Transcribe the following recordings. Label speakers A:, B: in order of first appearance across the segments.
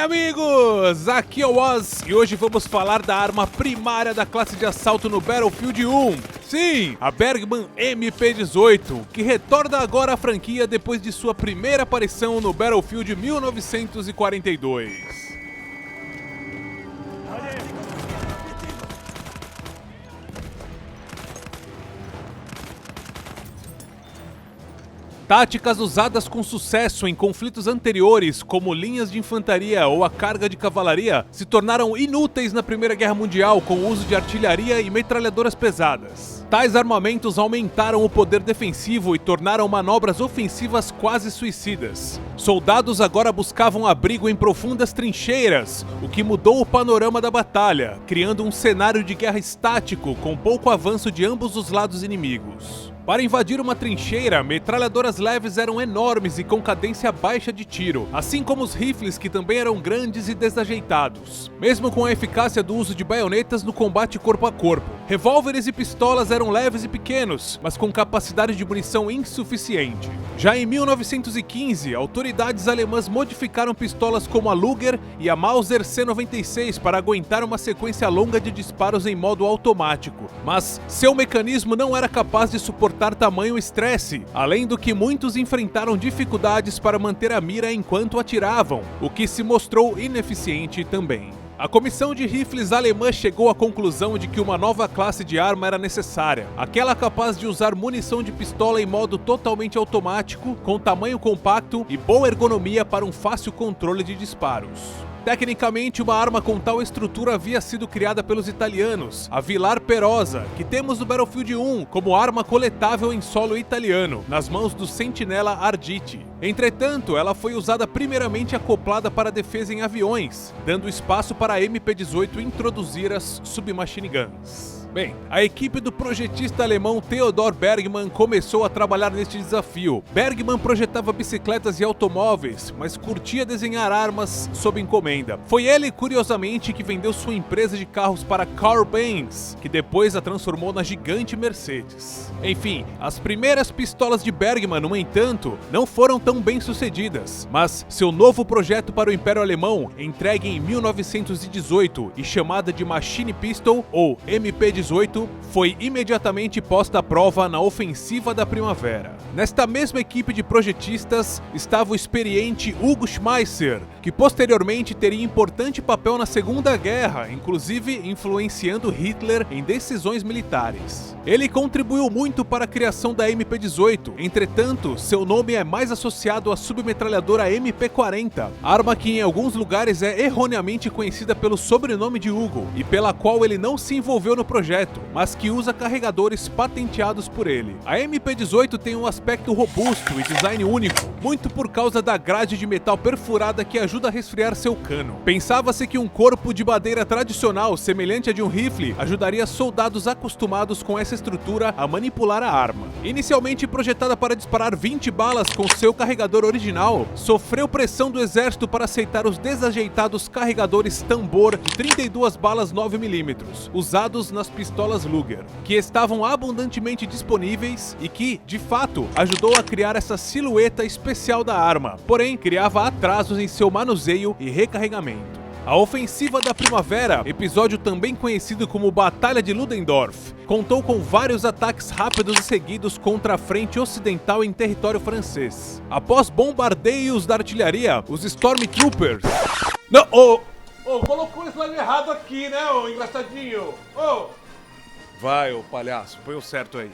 A: amigos, aqui é o Oz e hoje vamos falar da arma primária da classe de assalto no Battlefield 1. Sim, a Bergmann MP-18, que retorna agora à franquia depois de sua primeira aparição no Battlefield 1942. Táticas usadas com sucesso em conflitos anteriores, como linhas de infantaria ou a carga de cavalaria, se tornaram inúteis na Primeira Guerra Mundial com o uso de artilharia e metralhadoras pesadas. Tais armamentos aumentaram o poder defensivo e tornaram manobras ofensivas quase suicidas. Soldados agora buscavam abrigo em profundas trincheiras, o que mudou o panorama da batalha, criando um cenário de guerra estático com pouco avanço de ambos os lados inimigos. Para invadir uma trincheira, metralhadoras leves eram enormes e com cadência baixa de tiro, assim como os rifles que também eram grandes e desajeitados, mesmo com a eficácia do uso de baionetas no combate corpo a corpo. Revólveres e pistolas eram leves e pequenos, mas com capacidade de munição insuficiente. Já em 1915, autoridades alemãs modificaram pistolas como a Luger e a Mauser C96 para aguentar uma sequência longa de disparos em modo automático, mas seu mecanismo não era capaz de suportar tamanho estresse, além do que muitos enfrentaram dificuldades para manter a mira enquanto atiravam, o que se mostrou ineficiente também. A comissão de rifles alemã chegou à conclusão de que uma nova classe de arma era necessária, aquela capaz de usar munição de pistola em modo totalmente automático, com tamanho compacto e boa ergonomia para um fácil controle de disparos. Tecnicamente, uma arma com tal estrutura havia sido criada pelos italianos, a Villar Perosa, que temos no Battlefield 1 como arma coletável em solo italiano, nas mãos do sentinela Arditi. Entretanto, ela foi usada primeiramente acoplada para defesa em aviões, dando espaço para a MP-18 introduzir as submachine guns. Bem, a equipe do projetista alemão Theodor Bergmann começou a trabalhar neste desafio. Bergmann projetava bicicletas e automóveis, mas curtia desenhar armas sob encomenda. Foi ele, curiosamente, que vendeu sua empresa de carros para Carl Benz, que depois a transformou na gigante Mercedes. Enfim, as primeiras pistolas de Bergmann, no entanto, não foram tão bem sucedidas, mas seu novo projeto para o Império Alemão, entregue em 1918 e chamada de Machine Pistol, ou MP-18, foi imediatamente posta à prova na ofensiva da primavera. Nesta mesma equipe de projetistas estava o experiente Hugo Schmeisser, que posteriormente teria importante papel na Segunda Guerra, inclusive influenciando Hitler em decisões militares. Ele contribuiu muito para a criação da MP-18, entretanto, seu nome é mais associado à submetralhadora MP-40, arma que em alguns lugares é erroneamente conhecida pelo sobrenome de Hugo, e pela qual ele não se envolveu no projeto, mas que usa carregadores patenteados por ele. A MP-18 tem um aspecto robusto e design único, muito por causa da grade de metal perfurada que ajuda a resfriar seu cano. Pensava-se que um corpo de madeira tradicional, semelhante a de um rifle, ajudaria soldados acostumados com essa estrutura a manipular a arma. Inicialmente projetada para disparar 20 balas com seu carregador original, sofreu pressão do exército para aceitar os desajeitados carregadores tambor de 32 balas 9mm, usados nas pistolas Luger, que estavam abundantemente disponíveis e que, de fato, ajudou a criar essa silhueta especial da arma, porém criava atrasos em seu manuseio e recarregamento. A Ofensiva da Primavera, episódio também conhecido como Batalha de Ludendorff, contou com vários ataques rápidos e seguidos contra a frente ocidental em território francês. Após bombardeios da artilharia, os Stormtroopers... Não, colocou o slime errado aqui, né, ô engraçadinho? Vai, ô palhaço, põe o certo aí.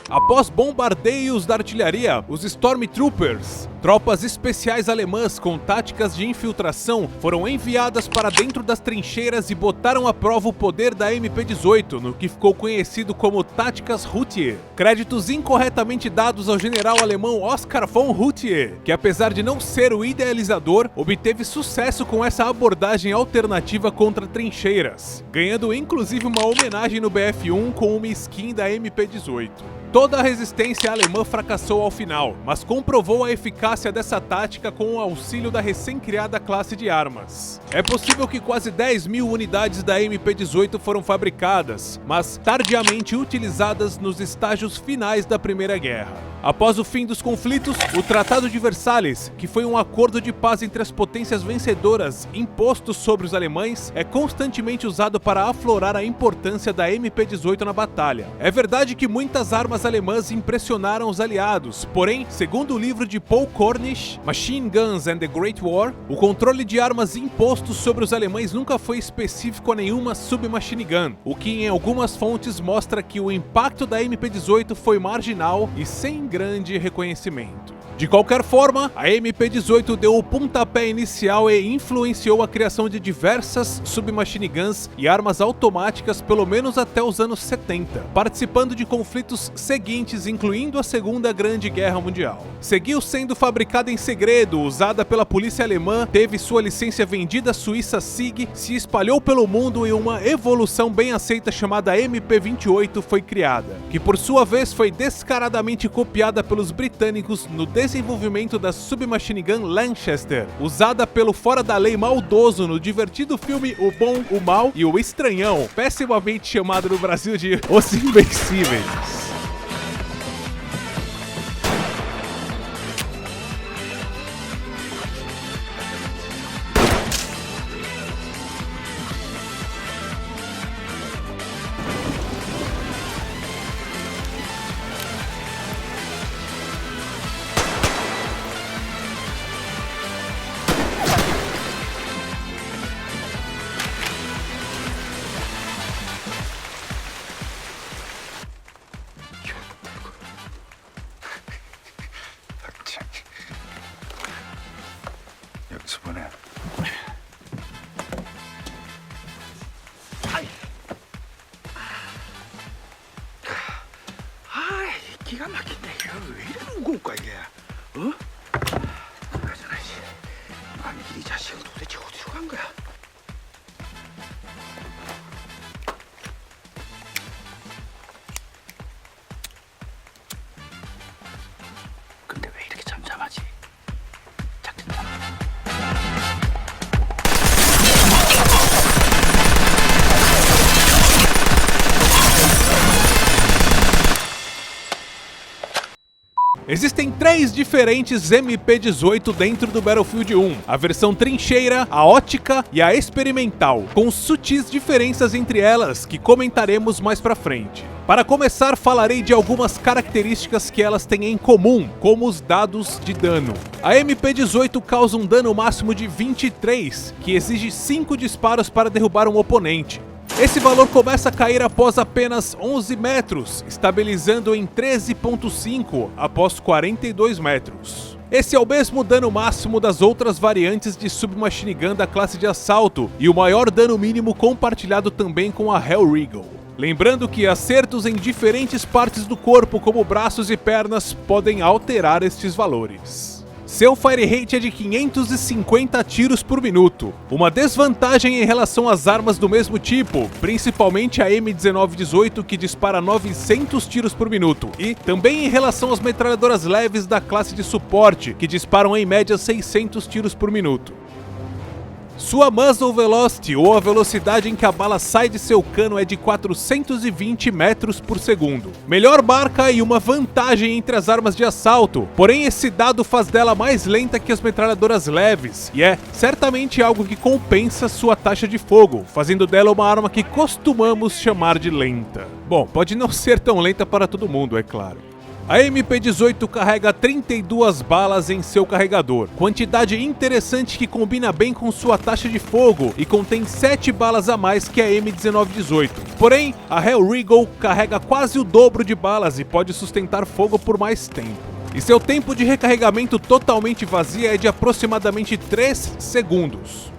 A: Após bombardeios da artilharia, os Stormtroopers, tropas especiais alemãs com táticas de infiltração, foram enviadas para dentro das trincheiras e botaram à prova o poder da MP-18, no que ficou conhecido como Táticas Hutier. Créditos incorretamente dados ao general alemão Oskar von Hutier, que apesar de não ser o idealizador, obteve sucesso com essa abordagem alternativa contra trincheiras, ganhando inclusive uma homenagem no BF1 com uma skin da MP-18. Toda a resistência alemã fracassou ao final, mas comprovou a eficácia dessa tática com o auxílio da recém-criada classe de armas. É possível que quase 10.000 unidades da MP-18 foram fabricadas, mas tardiamente utilizadas nos estágios finais da Primeira Guerra. Após o fim dos conflitos, o Tratado de Versalhes, que foi um acordo de paz entre as potências vencedoras imposto sobre os alemães, é constantemente usado para aflorar a importância da MP-18 na batalha. É verdade que muitas armas alemãs impressionaram os aliados, porém, segundo o livro de Paul Cornish, Machine Guns and the Great War, o controle de armas imposto sobre os alemães nunca foi específico a nenhuma submachine gun, o que em algumas fontes mostra que o impacto da MP-18 foi marginal e sem grande reconhecimento. De qualquer forma, a MP-18 deu o pontapé inicial e influenciou a criação de diversas submachine guns e armas automáticas pelo menos até os anos 70, participando de conflitos seguintes, incluindo a Segunda Grande Guerra Mundial. Seguiu sendo fabricada em segredo, usada pela polícia alemã, teve sua licença vendida à Suíça SIG, se espalhou pelo mundo e uma evolução bem aceita chamada MP-28 foi criada, que por sua vez foi descaradamente copiada pelos britânicos no desenvolvimento da submachine gun Lanchester, usada pelo fora-da-lei maldoso no divertido filme O Bom, o Mal e o Estranhão, pessimamente chamado no Brasil de Os Invencíveis.
B: 여기서 보내. 아이, 기가 막힌데 이거 왜 이렇게 무거운 거야 이게? 어? 그러잖아 씨. 아니 이 자식은 도대체 어디로 간 거야? 근데 왜 이렇게 잠잠하지? 작전 참.
A: Existem 3 diferentes MP-18 dentro do Battlefield 1, a versão trincheira, a ótica e a experimental, com sutis diferenças entre elas que comentaremos mais pra frente. Para começar, falarei de algumas características que elas têm em comum, como os dados de dano. A MP-18 causa um dano máximo de 23, que exige 5 disparos para derrubar um oponente. Esse valor começa a cair após apenas 11 metros, estabilizando em 13.5 após 42 metros. Esse é o mesmo dano máximo das outras variantes de submachine gun da classe de assalto e o maior dano mínimo compartilhado também com a Hellriegel. Lembrando que acertos em diferentes partes do corpo, como braços e pernas, podem alterar estes valores. Seu fire rate é de 550 tiros por minuto, uma desvantagem em relação às armas do mesmo tipo, principalmente a M1918 que dispara 900 tiros por minuto, e também em relação às metralhadoras leves da classe de suporte, que disparam em média 600 tiros por minuto. Sua muzzle velocity, ou a velocidade em que a bala sai de seu cano, é de 420 metros por segundo. Melhor marca e uma vantagem entre as armas de assalto, porém esse dado faz dela mais lenta que as metralhadoras leves, e é certamente algo que compensa sua taxa de fogo, fazendo dela uma arma que costumamos chamar de lenta. Bom, pode não ser tão lenta para todo mundo, é claro. A MP-18 carrega 32 balas em seu carregador, quantidade interessante que combina bem com sua taxa de fogo e contém 7 balas a mais que a M1918. Porém, a Hellriegel carrega quase o dobro de balas e pode sustentar fogo por mais tempo. E seu tempo de recarregamento totalmente vazia é de aproximadamente 3 segundos.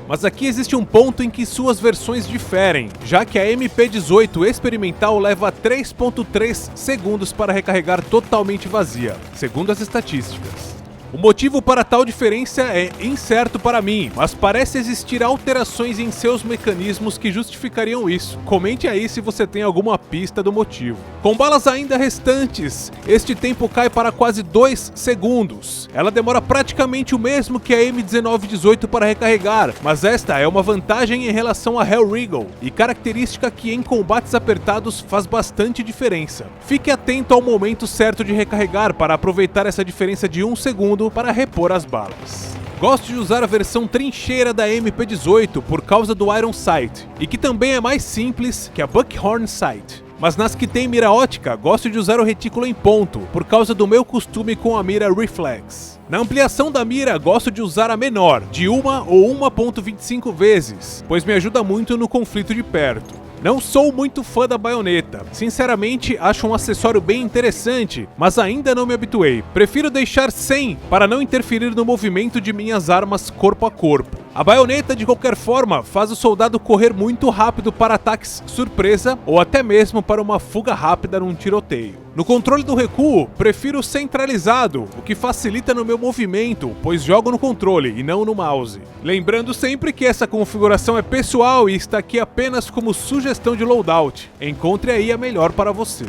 A: Mas aqui existe um ponto em que suas versões diferem, já que a MP-18 experimental leva 3.3 segundos para recarregar totalmente vazia, segundo as estatísticas. O motivo para tal diferença é incerto para mim, mas parece existir alterações em seus mecanismos que justificariam isso. Comente aí se você tem alguma pista do motivo. Com balas ainda restantes, este tempo cai para quase 2 segundos. Ela demora praticamente o mesmo que a M1918 para recarregar, mas esta é uma vantagem em relação a Hellriegel, e característica que em combates apertados faz bastante diferença. Fique atento ao momento certo de recarregar para aproveitar essa diferença de 1 segundo para repor as balas. Gosto de usar a versão trincheira da MP18 por causa do Iron Sight, e que também é mais simples que a Buckhorn Sight. Mas nas que tem mira ótica, gosto de usar o retículo em ponto, por causa do meu costume com a mira Reflex. Na ampliação da mira, gosto de usar a menor, de 1 ou 1.25 vezes, pois me ajuda muito no conflito de perto. Não sou muito fã da baioneta. Sinceramente, acho um acessório bem interessante, mas ainda não me habituei. Prefiro deixar sem, para não interferir no movimento de minhas armas corpo a corpo. A baioneta, de qualquer forma, faz o soldado correr muito rápido para ataques surpresa ou até mesmo para uma fuga rápida num tiroteio. No controle do recuo, prefiro centralizado, o que facilita no meu movimento, pois jogo no controle e não no mouse. Lembrando sempre que essa configuração é pessoal e está aqui apenas como sugestão de loadout. Encontre aí a melhor para você.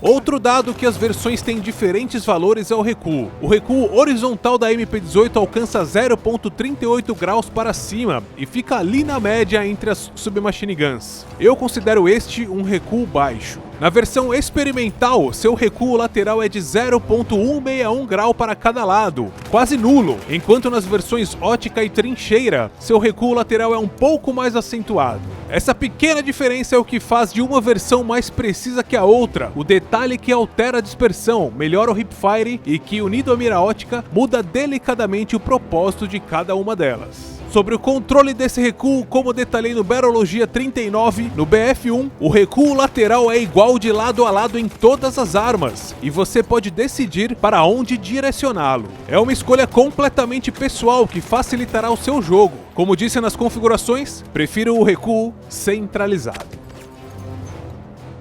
A: Outro dado que as versões têm diferentes valores é o recuo. O recuo horizontal da MP18 alcança 0.38 graus para cima e fica ali na média entre as submachine guns. Eu considero este um recuo baixo. Na versão experimental, seu recuo lateral é de 0.161 grau para cada lado, quase nulo, enquanto nas versões ótica e trincheira, seu recuo lateral é um pouco mais acentuado. Essa pequena diferença é o que faz de uma versão mais precisa que a outra, o detalhe que altera a dispersão, melhora o hipfire e que, unido à mira ótica, muda delicadamente o propósito de cada uma delas. Sobre o controle desse recuo, como detalhei no Battlologia 39, no BF1, o recuo lateral é igual de lado a lado em todas as armas, e você pode decidir para onde direcioná-lo. É uma escolha completamente pessoal que facilitará o seu jogo. Como disse nas configurações, prefiro o recuo centralizado.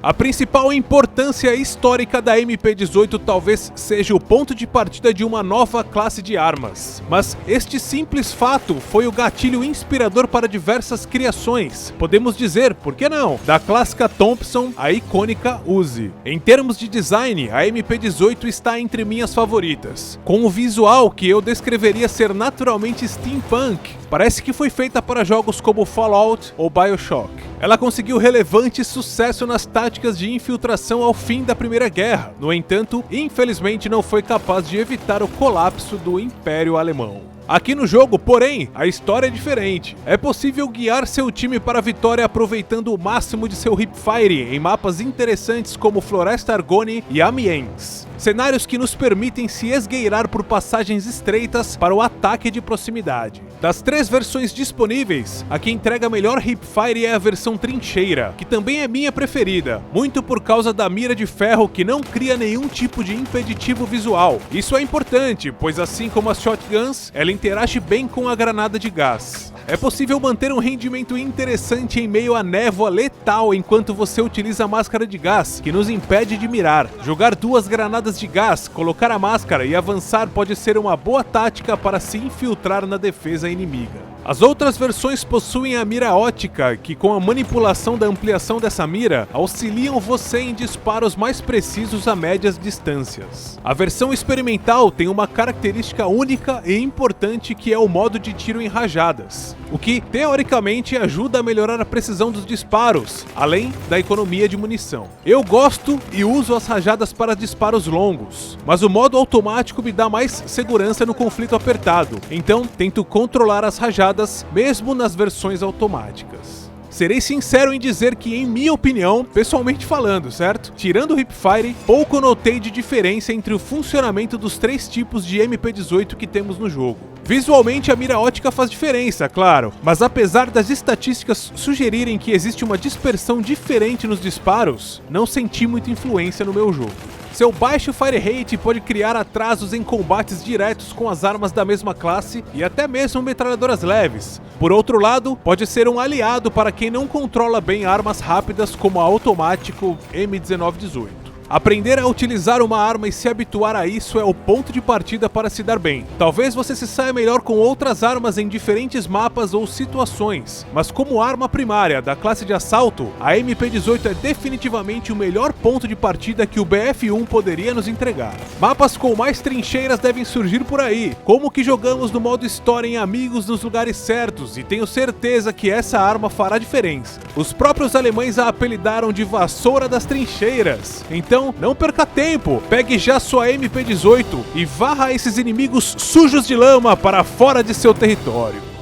A: A principal importância histórica da MP18 talvez seja o ponto de partida de uma nova classe de armas, mas este simples fato foi o gatilho inspirador para diversas criações, podemos dizer, por que não, da clássica Thompson à icônica Uzi. Em termos de design, a MP18 está entre minhas favoritas, com um visual que eu descreveria ser naturalmente steampunk, parece que foi feita para jogos como Fallout ou BioShock. Ela conseguiu relevante sucesso nas táticas de infiltração ao fim da Primeira Guerra. No entanto, infelizmente não foi capaz de evitar o colapso do Império Alemão. Aqui no jogo, porém, a história é diferente. É possível guiar seu time para a vitória aproveitando o máximo de seu hipfire em mapas interessantes como Floresta Argonne e Amiens. Cenários que nos permitem se esgueirar por passagens estreitas para o ataque de proximidade. Das 3 versões disponíveis, a que entrega melhor hipfire é a versão trincheira, que também é minha preferida, muito por causa da mira de ferro que não cria nenhum tipo de impeditivo visual. Isso é importante, pois assim como as shotguns, ela interage bem com a granada de gás. É possível manter um rendimento interessante em meio à névoa letal enquanto você utiliza a máscara de gás, que nos impede de mirar. Jogar 2 granadas de gás, colocar a máscara e avançar pode ser uma boa tática para se infiltrar na defesa inimiga. As outras versões possuem a mira ótica, que com a manipulação da ampliação dessa mira, auxiliam você em disparos mais precisos a médias distâncias. A versão experimental tem uma característica única e importante que é o modo de tiro em rajadas, o que teoricamente ajuda a melhorar a precisão dos disparos, além da economia de munição. Eu gosto e uso as rajadas para disparos longos, mas o modo automático me dá mais segurança no conflito apertado, então tento controlar as rajadas mesmo nas versões automáticas. Serei sincero em dizer que, em minha opinião, pessoalmente falando, certo? Tirando o hipfire, pouco notei de diferença entre o funcionamento dos 3 tipos de MP18 que temos no jogo. Visualmente a mira ótica faz diferença, claro, mas apesar das estatísticas sugerirem que existe uma dispersão diferente nos disparos, não senti muita influência no meu jogo. Seu baixo fire rate pode criar atrasos em combates diretos com as armas da mesma classe e até mesmo metralhadoras leves. Por outro lado, pode ser um aliado para quem não controla bem armas rápidas como a automático M1918. Aprender a utilizar uma arma e se habituar a isso é o ponto de partida para se dar bem. Talvez você se saia melhor com outras armas em diferentes mapas ou situações, mas como arma primária da classe de assalto, a MP18 é definitivamente o melhor ponto de partida que o BF1 poderia nos entregar. Mapas com mais trincheiras devem surgir por aí, como que jogamos no modo história em amigos nos lugares certos, e tenho certeza que essa arma fará diferença. Os próprios alemães a apelidaram de vassoura das trincheiras. Então, não perca tempo, pegue já sua MP18 e varra esses inimigos sujos de lama para fora de seu território.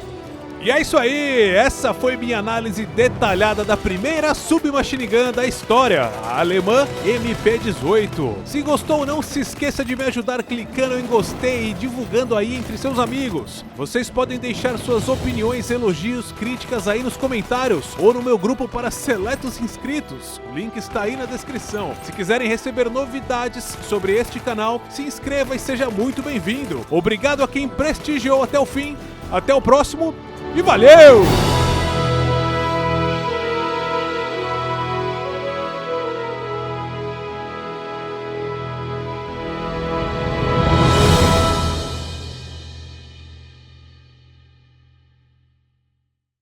A: E é isso aí, essa foi minha análise detalhada da primeira submachine gun da história, a alemã MP18. Se gostou, não se esqueça de me ajudar clicando em gostei e divulgando aí entre seus amigos. Vocês podem deixar suas opiniões, elogios, críticas aí nos comentários ou no meu grupo para seletos inscritos. O link está aí na descrição. Se quiserem receber novidades sobre este canal, se inscreva e seja muito bem-vindo. Obrigado a quem prestigiou até o fim. Até o próximo. E valeu!